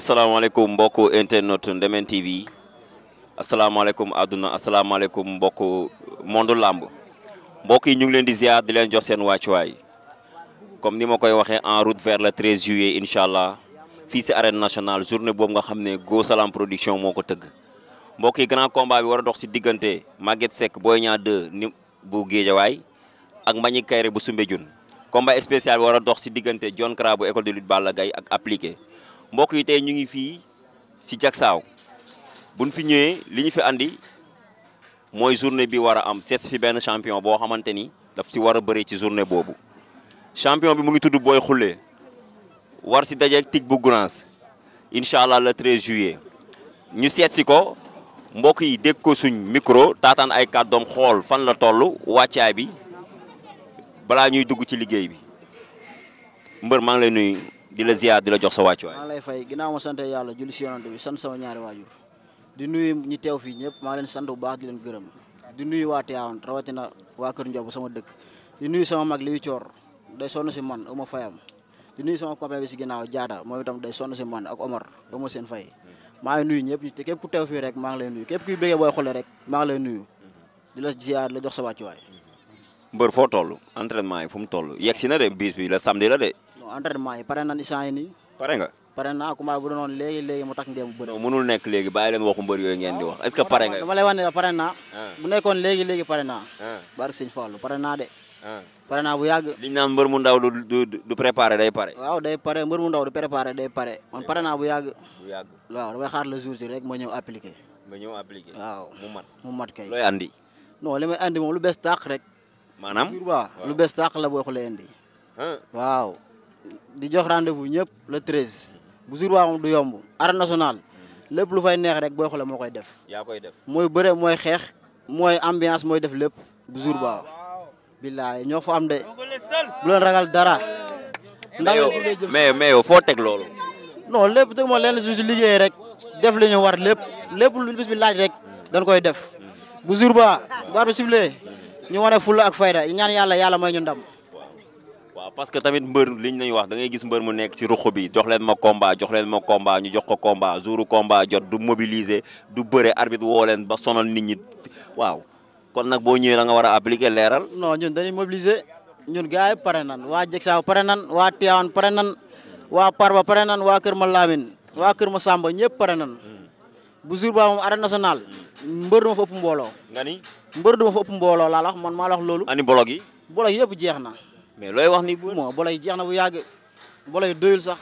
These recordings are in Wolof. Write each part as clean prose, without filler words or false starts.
asalaamaaleykum mbokku internet Ndemen TV asalaamaaleykum àdduna asalaamaaleykum mbokku monde làmb mbokk yi ñu ngi leen di ziar di leen jox seen wàccuwaay comme ni ma koy waxee en route vers le 13 juillet incha allah fii si arène nationale journée boobu nga xam ne Go Salam production moo ko tëgg mbokk yi grand combat bi war a dox si diggante Maguette Seck Boy Niang 2 ni bu Géejawaay ak Mbagnick Kaïré bu Soumbédioune combat spécial bi war a dox si diggante John Kra bu école de lutte Balla Gaye ak appliqué mbokk yi tey ñu ngi fii si Jaksaaw buñ fi ñëwee li ñu fi andi mooy journée bi war a am seet fi benn champion boo xamante ni daf ci war a bëri ci journée boobu champion bi mu ngi tudd Boy Khoule war si dajeeg Tic bu Gounass incha allah le 13 juillet ñu seet si ko mbokk yi dégg ko suñ micro taataan ay kàddoom xool fan la toll wàccaay bi balaa ñuy dugg ci liggéey bi mbër maa ngi lay nuyu di la ziar di la jox sa wàccuwaay. maa ngi lay fay ginnaaw ma sant yàlla julli si yonante bi sant sama ñaari waajur di nuyu ñi teew fii ñëpp maa leen sant bu baax di leen gërëm di nuyu waa Tivaouane rawatina waa Kër Ndiob sama dëkk di nuyu sama mag liy coor day sonn si man uma fayam di nuyu sama copain bi si ginnaaw Diada moom itam day sonn si man ak Omar uma seen fay maa ngi nuyu ñëpp te képp ku teew fii rek maa ngi lay nuyu képp kuy bëggee Boy Khoule rek maa ngi lay nuyu di la ziar di la jox sa wàccuwaay. mbër foo toll entraînement yi fu mu toll yegg si na de bis bi la samedi la de. non entraînement yi pare nañ instant yi nii. pare nga. pare naa combat bu doon léegi mu takk ndéem bu bëri. non mënul nekk léegi bàyyi leen waxu mbër yooyu ngeen di wax est-ce que pare nga. dama lay wax ne la pare naa. bu nekkoon léegi pare naa. barke Sëñ Fallu pare naa de. pare naa bu yàgg. liñ naan mbër mu ndaw du préparé day pare. waaw day pare mbër mu ndaw du préparé day pare man pare naa bu yàgg. bu yàgg waaw damay xaar le jour si rek ma ñëw appliqué. nga ñëw appliqué. waaw mu mat kay. looy andi. non li may andi moom lu bees tàq rek. maanaam lu bees tàq la Boy Khoule indi. waaw di jox rendez-vous ñëpp le 13. bu jour waa moom du yomb arène nationale lépp lu fay neex rek Boy Khoule moo koy def. yaa koy def mooy bëre mooy xeex mooy ambiance mooy def lépp bu jour ba billaay ñoo fa am de bu leen ragal dara. mais yow foo teg loolu. non lépp teg moo leen si liggéey rek def li ñu war lépp lu bis bi laaj rek dañ koy def bu jour ba bu arbitre sifflé ñu wane fulla ak fayda ñaan yàlla may ñu ndam. waaw parce que tamit mbër liñ lañuy wax da ngay gis mbër mu nekk ci ruq bi jox leen ma combat ñu jox ko combat jouru combat jot du mobiliser du bëre arbitre woo leen ba sonal nit ñi waaw kon nag boo ñëwee da nga war a appliquer leeral. non ñun dañuy mobiliser ñun gars yi pare nan waa Jaksaaw pare nan waa Tivaouane pare nan waa Parba pare nan waa Kër Malamine waa Kër Masamba ñëpp pare nan bu jour ba moom arène nationale mbër duma fa ëpp mbooloo. nga ni mbër duma fa ëpp mbooloo laa la wax man maa la wax loolu. ani bolog yi. bolog yëpp jeex na. mais looy wax ni bu bon bolog yi jeex na bu yàgg bolog yi doyul sax.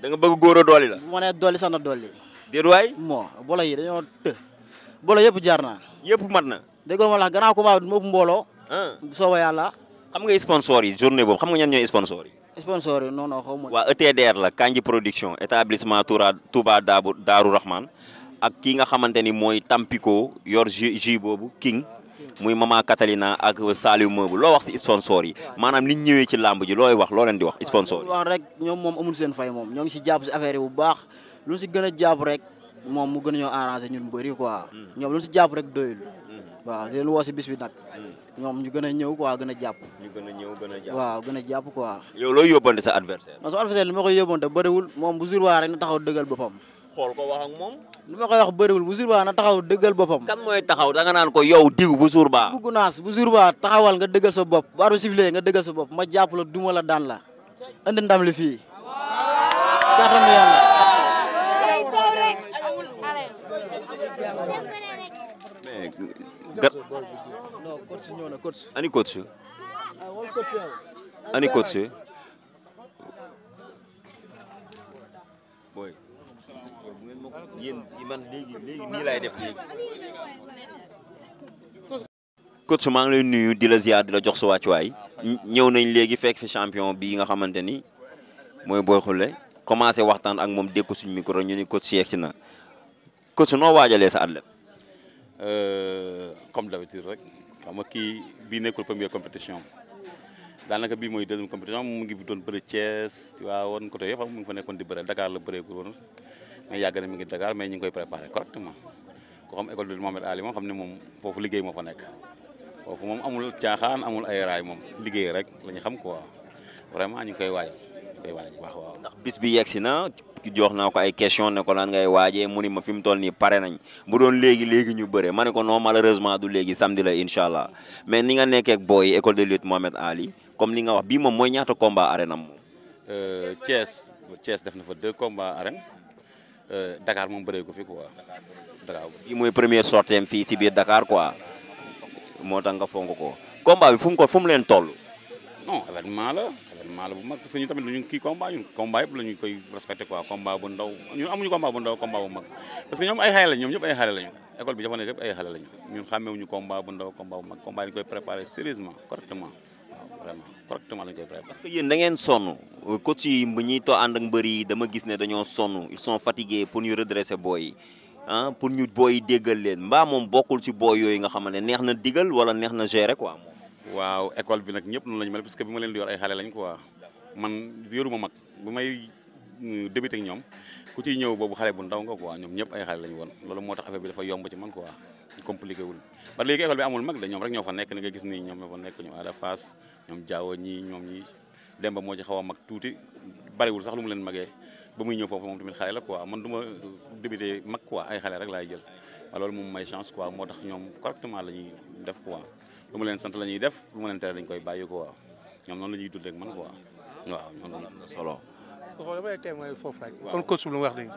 da nga bëgg góor a dooli la. bu ma nee dooli sax na dooli. déet waay. bon bolog yi dañoo të. bolog yëpp jaar na. yëpp mat na. déggoo ma la gannaaw combat bi du ma ëpp mbooloo. sooba yàlla. xam nga sponsor yi journée boobu xam nga ñan ñooy sponsor yi. sponsor yi non xaw ma. waa ETDR la Kanji production établissement Touba Daaru Rahman ak ki nga xamante ni mooy Tampico yor jus boobu King muy Mama Catalina ak Saliou Meuble loo wax si sponsor yi maanaam ni ñëwee ci làmb ji looy wax loo leen di wax sponsor yi. wax rek ñoom moom amul seen fay moom ñoo ngi si jàpp si affaire yi bu baax lu si gën a jàpp rek moom mu gën a ñoo arrangé ñun bëri quoi ñoom lu si jàpp rek doyul waaw di leen woo si bis bi nag ñoom ñu gën a ñëw quoi gën a jàpp. ñu gën a ñëw gën a jàpp waaw gën a jàpp quoi. yow looy yóbbante sa adversaire. non sama adversaire li ma koy yóbbante bëriwul moom bu jour waa rek na taxaw dëggal boppam. xool ko wax ak moom. li ma koy wax bëriwul bu jour ba na taxaw dëggal boppam. kan mooy taxaw da nga naan ko yow diw bu jour ba. bu Gounass bu jour ba taxawal nga dëggal sa bopp bu arbitre sifflé nga dëggal sa bopp ma jàpp la duma la daan la andi ndam li fii. kàttanu yàlla. mais non coach ñëw na coach. ani coach. ani coach. booy. yéen man léegi nii lay def léegi. coach maa ngi lay nuyu di la ziar di la jox sa wàccuwaay ñëw nañ léegi fekk fi champion bi nga xamante ni mooy Boy Khoule commencé waxtaan ak moom dégg ko suñu micro ñu ni coach yegg si na coach noo waajalee sa athlète. comme d'habitude rek xam nga kii bii nekkul première compétition daanaka bii mooy deuxième compétition mu ngi doon bëri Thiès Tivaouane côté yëpp mu ngi fa nekkoon di bëre Dakar la bëreegul woon mais yàgg na mi ngi Dakar mais ñu ngi koy préparé correctement ko xam école de Mohamed Ali moom xam ne moom foofu liggéey moo fa nekk foofu moom amul caaxaan amul ay raay moom liggéey rek la ñu xam quoi vraiment ñu ngi koy waaj koy waaj wax waaw. ndax bis bi yegsi na jox naa ko ay question ne ko lan ngay waajee mu ni ma fi mu toll nii pare nañ bu doon léegi ñu bëre ma ne ko non malheureusement du léegi samedi la incha allah mais ni nga nekkee ak booy école de lutte Mohamed Ali comme li nga wax bii moom mooy ñaata combat arène am moom. Thiès def na fa 2 combats arène Dakar moom bëree ko fi quoi Dakar. bii mooy première sortie fii ci biir Dakar quoi moo tax nga fonk ko combat bi fu mu leen toll. non événement la bu mag parce que ñu tamit ñu kii combat yëpp la ñu koy respecté quoi combat bu ndaw ñun amuñu combat bu ndaw combat bu mag parce que ñoom ay xale lañ ñoom ñëpp ay xale lañu école bi jamono yëpp ay xale lañu ñun xàmmewuñu combat bu ndaw combat bu mag combat dañu koy préparé sérieusement correctement waaw vraiment correctement lañu koy préparé. parce que yéen da ngeen sonn coach yi bu ñuy to ànd ak mbër yi dama gis ne dañoo sonn ils sont fatigués pour ñu redresser booy yi pour ñu booy yi déggal leen mbaa moom bokkul ci booy yooyu nga xam ne neex na digal wala neex na gérer quoi. waaw école bi nag ñëpp noonu la ñu mel parce que bi ma leen di yor ay xale lañ quoi man yoruma mag bu may débuté ak ñoom ku ciy ñëw boobu xale bu ndaw nga quoi ñoom ñëpp ay xale lañu woon loolu moo tax affaire bi dafa yomb ci man quoi compliqué wul ba léegi école bi amul mag de ñoom rek ñoo fa nekk ni nga gis nii ñoom ñoo fa nekk ñoom Ada Fass ñoom Diawo ñoom ñi Demba moo ci xaw a mag tuuti bariwul sax lu mu leen magee ba muy ñëw foofu moom tamit xale la quoi man du ma débuté mag quoi ay xale rek laay jël waaw loolu moom may chance quoi moo tax ñoom correctement la ñuy def quoi lu ma leen sant la ñuy def lu ma leen tere dañ koy bàyyi ko waaw ñoom noonu la ñuy dundee ak man quoi waaw ñoom la solo. xool damay témoin foofu rek. kon coach lu mu wax léegi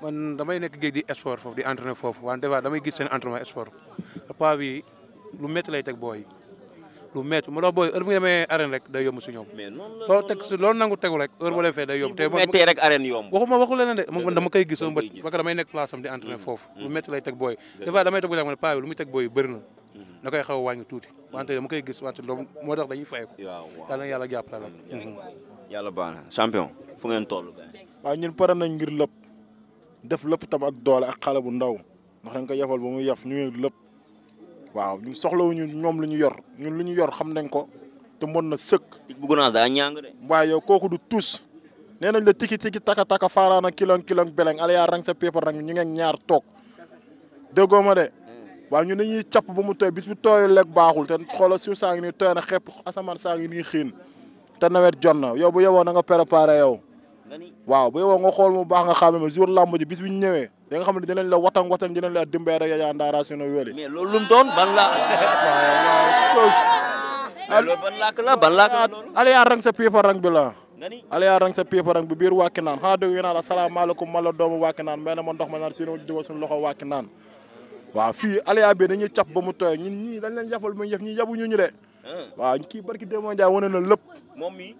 man damay nekk géej di sport foofu di entraîner foofu wante des fois damay gis seen entraînement sport paa bi lu métti lay teg booy lu métti ma la booy heure bu ñu demee arène rek day yomb si ñoom. mais loolu teg si loolu nangu tegu rek heure bu defee day yomb. te méttee rek arène yomb. waxu leneen de man dama koy gis sama bët parce que damay nekk place am di entraîner foofu. lu métti lay teg booy des fois damay teg bu ne paa bi lu muy teg booy bëri na. da koy xaw a wàññi tuuti wante dama koy gis wante loolu moo tax dañuy fay ko. yàlla na yàlla jàppale la. yàlla baax na champion fu ngeen toll. waaw ñun pare nañ ngir lépp def lépp tam ak doole ak xale bu ndaw ndax dañ ko yefal ba mu yef ñu ngi lépp waaw ñun soxlawuñu ñoom lu ñu yor ñun lu ñu yor xam nañ ko te mën na sëkk. tig bu gunaas daa ñàng de. waaye yow kooku du tus nee nañ la tiki taka faaraana kilong beleng aliya rang sa pépa rang ñu ngeen ñaar toog déggoo ma de waaw ñun dañuy capp ba mu tooy bis bu tooyul lekk baaxul te xoolal suuf saa ngi nii tooy na xepp asamaan saa ngi nii xiin te nawet jot na yow bu yeboo na nga préparé yow waaw bu yeboo nga xool mu baax nga xam ne jour lamb ji bis bu ñu ñëwee da nga xam ne dinañ la watang dinañ la dimbee rek yaa ndaara sino wéli mais loolu lu mu doon ban la ban làkk la aliya rang sa pépa rang bi la aliya rang sa pépa rang bi biir wàkki naan xanaa dégg naa la asalaamaaleykum man la doomu wàkki naan mais na ma ndox ma naan sino dugal suñu loxo wàkki naan waaw fii aliya bi dañuy cap ba mu tooy ñun ñii dañ leen jafal mu yëf ñi yabuñu ñu de waaw kii barki Demba Ndiaye wane na lépp moom mi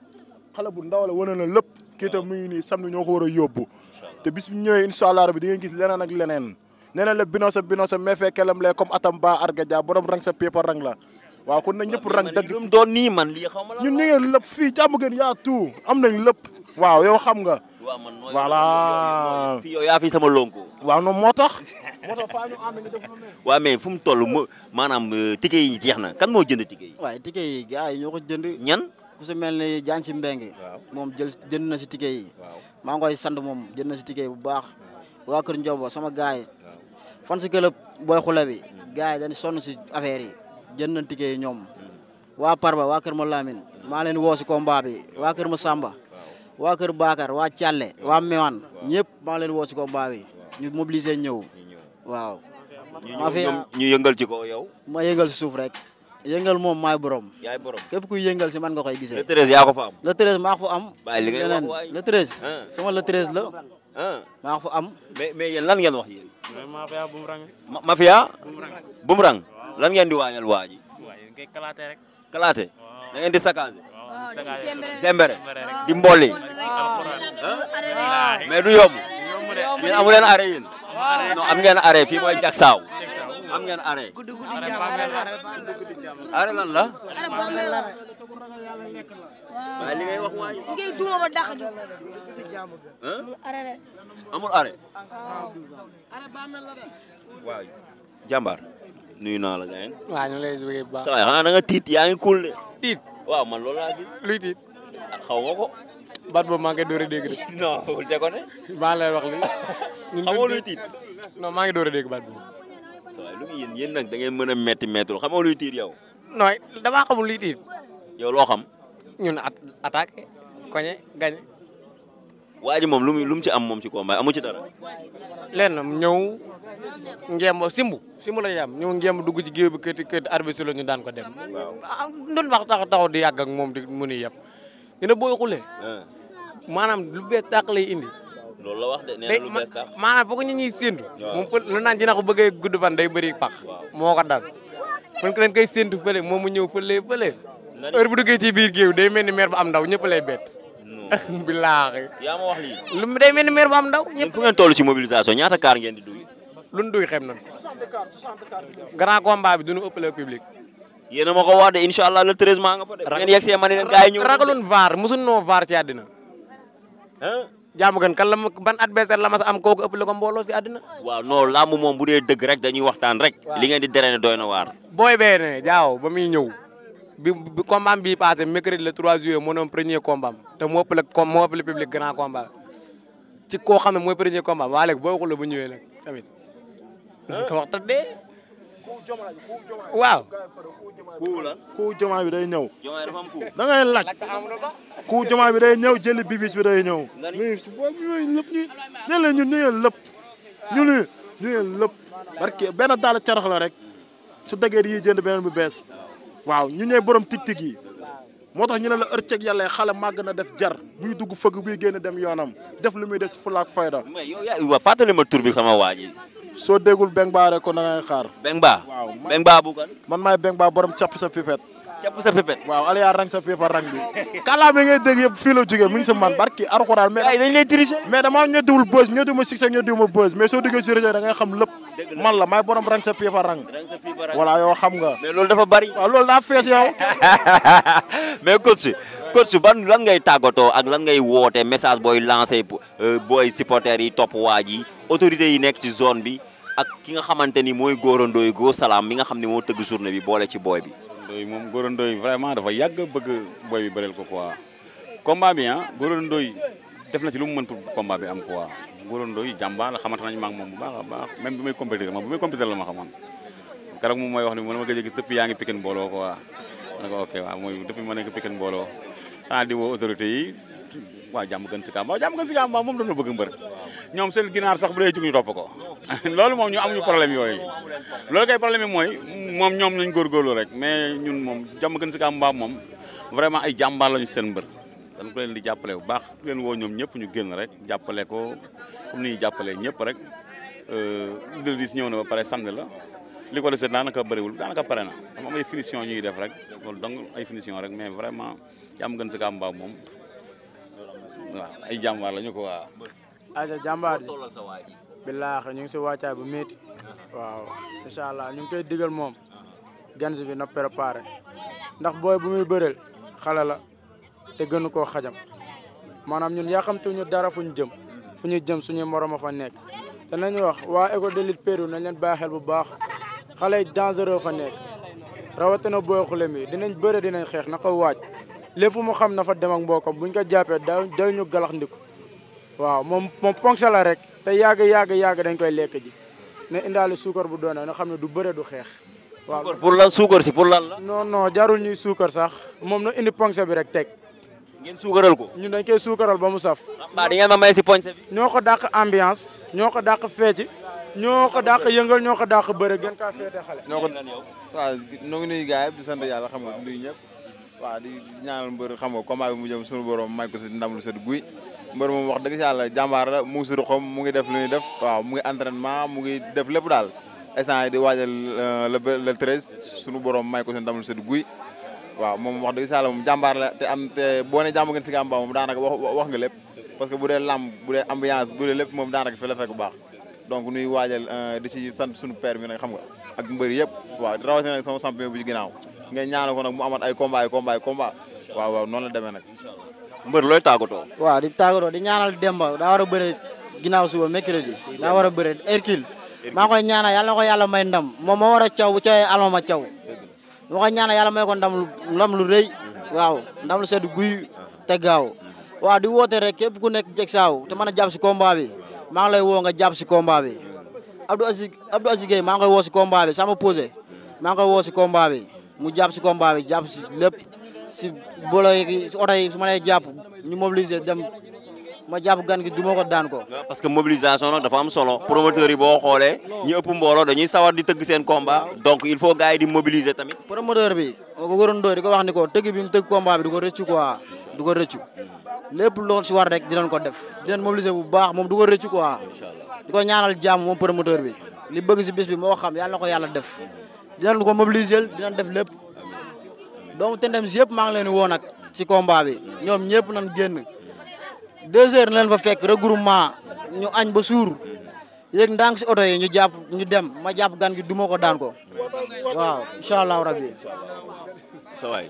xale bu ndaw la wane na lépp kii tam mu ngi nii samedi ñoo ko war a yóbbu te bis bu ñëwee incha allah rabi di ngeen gis leneen ak leneen nee na la binosa mais fee kelam lee comme atam ba arga dia borom rang sa pépa rang la waaw kon na ñëpp rang dëgg lu doon nii man lii xaw ma la ñun ñu ngeen lépp fii jàmm gën yaa tout am nañ lépp waaw yow xam nga voilà fii yow yaa fi sama lonko waaw noonu moo tax faa ñu ànd ñu def lu ne waaw mais fu mu toll maanaam ticket yi jeex na kan moo jënd ticket yi waaye ticket yi gars yi ñoo ko jënd ñan ku si mel ni Jaan si Mbengue moom jënd na si ticket yi maa ngi koy sant moom jënd na si ticket yi bu baax waa Kër Ndiobo sama gars yi fan si club booy xule bi gars yi dañu sonn si affaire yi jënd nañ ticket yi ñoom waa Parba waa Kër Ma Lamine maa leen woo si combat bi waa Kër Ma Samba waa Kër Bakar waa Thialé waa Mewane ñëpp maa leen woo si combat bi ñu mobiliser ñëw waaw ñu yëngal ci ko yow ma yëngal si suuf rek yëngal moom maay borom yaay borom képp kuy yëngal si man nga koy gisee le 13 yaa ko fa am le 13 maa ko fa am bàyyi li ngay wax waay le 13 sama le 13 la maa ko fa am mais yéen lan ngeen wax yéen mafia boomerang mafia boomerang lan ngeen di waajal waa ji ngay kalaate rek kalaate da ngeen di saccagé sembere di mbolli mais du yomb yéen amu leen arrêt yéen non am ngeen arrêt fii mooy jagsaaw am ngeen arrêt arrêt lan la waaye li ngay wax waay ngay duma ba dàq ju amul arrêt waaw jàmbaar nuyu naa la gayen waaw ñu lay bëgg baax sa waay xanaa da nga tiit yaa ngi cool de tiit waaw man loolu laa gis luy tiit xaw nga ko baat boobu maa ngi door a dégg de non bul te ko ne maa lay wax li xamoo luy tiit non maa ngi door a dégg baat boobu sa waay lu mu yéen nag da ngeen mën a metti mettul xamoo luy tiit yow non damaa xamul luy tiit yow loo xam ñun attaqué koñe gañe waa ji moom lu mu ci am moom ci combat amu ci dara. lenn ñëw ngemb simbu la yam ñëw ngemb dugg ci géew bi kët arbitre la ñu daan ko dem. waaw ndun wax taxaw di yàgg ak moom di mu ni yëpp. ñu ne booy xule. maanaam lu bees tàq lay indi. loolu la wax de nee na lu bees tàq. maanaam foog ñu ñuy séntu. moom lu naan dina ko bëggee gudd fan day bëri pax. moo ko dal. kon leen koy séntu fële moom mu ñëw fële. heure bu duggee ci biir géew day mel ni maire bu am ndaw ñëpp lay bett. bilaahi. yaa ma wax lii. lu day mel ni maire bu am ndaw ñëpp. fu ngeen toll ci mobilisation ñaata kaar ngeen di duy. lu ñu duy xem nañu. grand combat bi du ñu ëppale public. yéen a ma ko wax de incha allah le 13 maa nga fa de. ngeen yegg see ma ne leen gars yi ñëw. ragalun vaar mosuñ noo vaar ci àddina. jaamu gën kan la ban adversaire la ma sa am kooku ëppale ko mbooloo ci àddina. waaw non làmb moom bu dee dëgg rek dañuy waxtaan rek. li ngeen di drainer doy na waar. booy bee ne jaaw ba muy ñëw. bi combat bii passé mercredi le 3 juillet moo doon premier combat te moo ëppale public grand combat ci koo xam ne mooy premier combat waa léegi boo waxul bu ñëwee nag tamit. wax dëgg de waaw. ku Diomaye bi day ñëw. Diomaye dafa am ku. da ngay laaj ku Diomaye bi day ñëw jëli bibis bi day ñëw. mais boobu yooyu lépp ñun lépp ñu lépp. parce que benn daal carax la rek su dëggee yi jënd beneen bu bees. waaw ñu ñooy borom tig-tig yi moo tax ñu ne la ërceg yàlla xale màgg na def jar buy dugg fëgg buy génn dem yoonam def lu muy def si fulaak fayda. mais yow yaa fàttali ma tur bi sama waa ji. soo déggul Beng Ba rek kon da ngay xaar. Beng Ba. waaw Beng Ba bu kan. man maay Beng Ba borom capp sa pipet. capp sa pipet. waaw Aliou rang sa pipa rang bi. kàllaama yi ngay dégg yëpp fii la jógee mu ngi sa man barki Alxuraan. mais ay dañ lay tricher. mais damaa ñoddiwul buzz ñoddiwuma succès ñoddiwuma buzz mais soo duggee si réseau da ngay xam lépp. man la maay borom rang sa pipa rang. voilà yow xam nga. mais loolu dafa bari. waaw loolu daa fees yow. mais coach ban lan ngay tàggatoo ak lan ngay woote message booy lancé booy supporters yi topp waa ji autorités yi nekk ci zone bi ak ki nga xamante ni mooy Gora Ndoye Go Salam mi nga xam ne moo tëgg journée bi boole ci booy bi. moom Gora Ndoye vraiment dafa yàgg bëgg booy bi bëreel ko quoi combat bi Gora Ndoye def na ci lu mu mën pour combat bi am quoi Gora Ndoye jàmbaar la xamante nañ ma ak moom bu baax a baax même bi may compétir la ma xamoon keroog moom mooy wax ni ma gëj a gis depuis yaa ngi Pikine mbooloo quoi ma ne ko ok waaw mooy depuis ma nekk Pikine mbooloo xanaa di woo autorité yi waaw jàmm gën si Kamba moom doon na bëgg mbër ñoom seen ginaar sax bu dee jug ñu topp ko loolu moom ñu amuñu problème yooyu loolu kay problème bi mooy moom ñoom nañ góorgóorlu rek mais ñun moom jàmm gën si Kamba moom vraiment ay jàmbaar lañu seen mbër dañ ko leen di jàppale bu baax leen woo ñoom ñëpp ñu génn rek jàppale ko comme ni ñuy jàppalee ñëpp rek le 10 ñëw na ba pare samedi la li ko dese daanaka bëriwul daanaka pare na dama am ay finition ñuy def rek loolu donc ay finition rek mais vraiment jàmm gën si Kamba moom waaw ay jàmbaar lañu ko waa aja jàmbaar ji billaahi ñu ngi si wàccaay bu métti waaw incha allah ñu ngi koy digal moom gan bi na préparé ndax booy bu muy bëreel xale la te gënu koo xajam maanaam ñun yàqamtuñu dara fu ñu jëm suñuy morom a fa nekk te nañu wax waa école de lutte Pérou nañ leen bàyyi xel bu baax xale yi dangereux fa nekk rawatina booy xule mi dinañ bëre dinañ xeex na ko waaj lépp mu xam na fa dem ak mbokkam buñ ko jàppee day ñu galax ndiku waaw moom ponk la rek te yàgg dañ koy lekk ji ne indaale suukar bu doone na xam ne du bëre du xeex. waaw pour lan suukar si pour lan la. non jarul ñuy suukar sax moom na indi ponk bi rek teg. ngeen suukaral ko. ñun dañ koy suukaral ba mu saf. mbaa di ngeen ma may si ponk bi. ñoo ko dàq ambiance ñoo ko dàq fecc ñoo ko dàq yëngal ñoo ko dàq bëre gën kaa féete xale. ñoo ko waaw ñoo ngi nuyu gars yi di sant yàlla xam nga nuyu ñëpp waaw di ñaanal mbër xam nga combat bi mu jëm suñu borom may ko si ndam lu sedd guy mbër moom wax dëgg si yàlla jàmbaar la mu ngi si ruxam mu ngi def lu ñuy def waaw mu ngi entraînement mu ngi def lépp daal instant yi di waajal le 13 suñu borom may ko si ndam lu sedd guy waaw moom wax dëgg si yàlla moom jàmbaar la te boo ne jàmm ngeen si Kamba moom daanaka wax nga lépp parce que bu dee lamb bu dee ambiance bu dee lépp moom daanaka fi la fekk bu baax donc nuy waajal di si sant suñu père mi nag xam nga ak mbëri yëpp waaw rawatina nag sama champion bu ci ginnaaw ngeen ñaanal ko nag mu amat ay combat waaw noonu la demee nag mbër looy tàggatoo. waaw di tàggatoo di ñaanal Demba daa war a bëre ginnaaw suba mercredi daa war a bëre Hercule maa koy ñaanal yàlla na ko yàlla may ndam moom moo war a caw bu cawee almama caw maa koy ñaanal yàlla may ko ndam lu rëy waaw ndam lu sedd guy te gaaw waaw di woote rek képp ku nekk jeg saaw te mën a jàpp si combat bi maa ngi lay woo nga jàpp si combat bi Abdou Aziz Gueye maa ngi koy woo si combat bi sama posé maa ngi koy woo si combat bi mu jàpp si combat bi jàpp si lépp si bolo yi si oto yi su ma lay jàpp ñu mobiliser dem ma jàpp gan gi du ma ko daan ko. parce que mobilisation nag dafa am solo promoteur yi boo xoolee ñi ëpp mbooloo dañuy sawar di tëgg seen combat donc il faut gars yi di mobiliser tamit. promoteur bi ma ko waroon doy di ko wax ni ko tëgg bi mu tëgg combat bi du ko rëccu quoi du ko rëccu lépp loo si war rek dinañ ko def dinañ mobiliser bu baax moom du ko rëccu quoi di ko ñaanal jàmm moom promoteur bi li bëgg si bis bi moo xam yàlla na ko yàlla def dinañ ko mobiliser dinañ def lépp doomu Tendem si yëpp maa ngi leen di woo nag si combat bi ñoom ñëpp nañ génn 2 heures na leen fa fekk regroupement ñu añ ba suur yéeg ndànk si oto yi ñu jàpp ñu dem ma jàpp gan gi duma ko daan ko waaw incha allahu rabbi. sa waay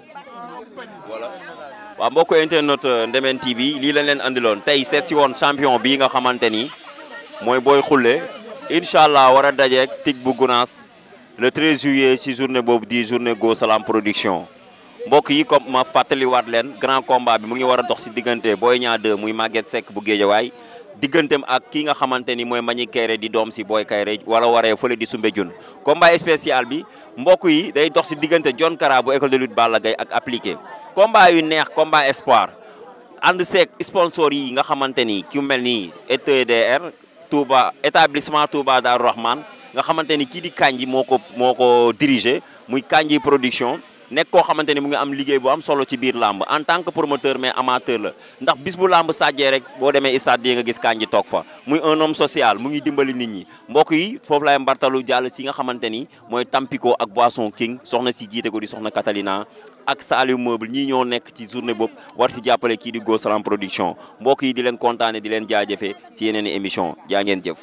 voilà. waaw mbokk internet Ndemen TV lii lañ leen andiloon tey seet si woon champion bii nga xamante ni mooy Boy Khoule incha allah war a dajeeg Tic bu Gounass le 13 juillet ci journée boobu di journée Go Salam production. mbokk yi comme ma fàttaliwaat leen grand combat bi mu ngi war a dox si diggante Boy Niang 2 muy Maguette Seck bu Guédiawaye digganteem ak ki nga xamante ni mooy Mbagnick Kaïré di doom si Boy Kaïré wala waree fële di Soumbédioune combat spécial bi mbokk yi day dox si diggante John Kara bu école de lutte Balla Gaye ak appliqué combat yu neex combat espoir ànd seeg sponsor yi nga xamante ni ki mel ni ETDR Touba établissement Touba Darou Rahman nga xamante ni kii di Kandji moo ko dirigé muy Kandji production nekk koo xamante ni mu ngi am liggéey bu am solo ci biir làmb en tant que promoteur mais amateur la ndax bis bu làmb sàjjee rek boo demee stade di nga gis Kandji toog fa muy un homme social mu ngi dimbali nit ñi mbokk yi foofu laay mbartalu jàll si nga xamante ni mooy Tampico ak Boisson King soxna si jiite ko di soxna Catalina ak Saliou Meuble ñii ñoo nekk ci journée boobu war si jàppale kii di Go Salam production mbokk yi di leen kontaane di leen jaajëfee ci yeneen i émission jaa ngeen jëf